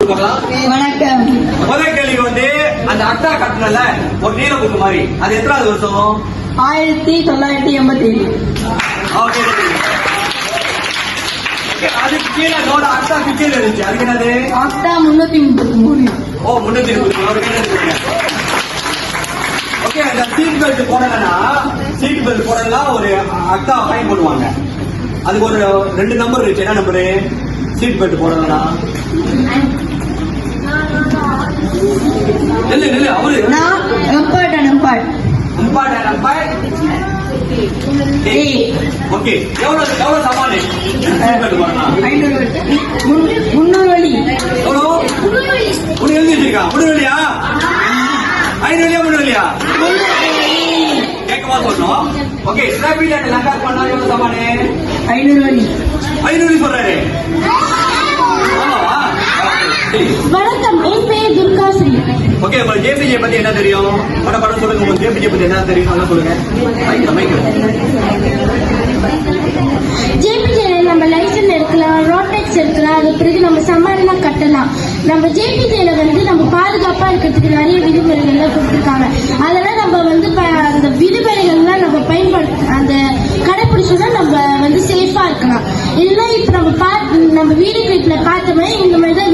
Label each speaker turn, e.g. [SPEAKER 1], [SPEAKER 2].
[SPEAKER 1] வணக்கம்.
[SPEAKER 2] முதல் கேள்வி வந்து அந்த அட்டா கட்டணல ஒரு நீல புக்கு மாதிரி அது எத்தனாவது வருஷம்?
[SPEAKER 1] 1987.
[SPEAKER 2] அதுக்கு கீழே நோட அட்டா கீழே இருந்துச்சு. அதுக்கு என்னது?
[SPEAKER 1] அட்டா 333.
[SPEAKER 2] ஓ 333. ஓகே, அந்த சீட் பெல்ட் போடலன்னா சீட் பெல்ட் போடலன்னா ஒரு அட்டா ஃபைன் பண்ணுவாங்க. அதுக்கு ஒரு 2 நம்பர் இருக்கு. என்ன நம்பரு? சீட் பெல்ட் போடலன்னா இல்ல அவரு ஓகே. எவ்வளவு சமாளி
[SPEAKER 1] 300 வழி
[SPEAKER 2] எவ்வளோ எழுதி வச்சிருக்கா? 300 வழியா? 500 வழியா? கேட்கமா சொல்லணும். ஓகே, ஸ்கிராப்பிங் அண்ட் லங்காஸ் பண்ணா எவ்வளவு சமாளி?
[SPEAKER 1] 500 வழி.
[SPEAKER 2] 500 சொல்றாரு.
[SPEAKER 3] வணக்கம், என் பெயர் துர்காஸ்ரீ.
[SPEAKER 2] ஓகே, உங்களுக்கு ஜேபிஜே பத்தி என்ன தெரியும்? படம் சொல்லுங்க. உங்களுக்கு ஜேபிஜே பத்தி என்ன தெரியும்? நல்லா சொல்லுங்க.
[SPEAKER 3] ஜேபிஜே நம்ம லைசன்ஸ் எடுக்கலாம், ரோட் டேக்ஸ் எடுக்கலாம், அது பிறகு நம்ம சம்மர்லாம் கட்டலாம். நம்ம ஜேபிஜேல வந்து நம்ம பாதுகாப்பா இருக்கிறதுக்கு நிறைய விதிமுறைகள்லாம் கொடுத்துருக்காங்க. அதெல்லாம் நம்ம வந்து அந்த விதிமுறைகள்லாம் நம்ம அந்த கடைபிடிச்சோம்னா நம்ம வந்து சேஃபா இருக்கலாம். இல்லைன்னா இப்ப நம்ம வீடு கிட்ட பார்த்தோம்னா இந்த மாதிரி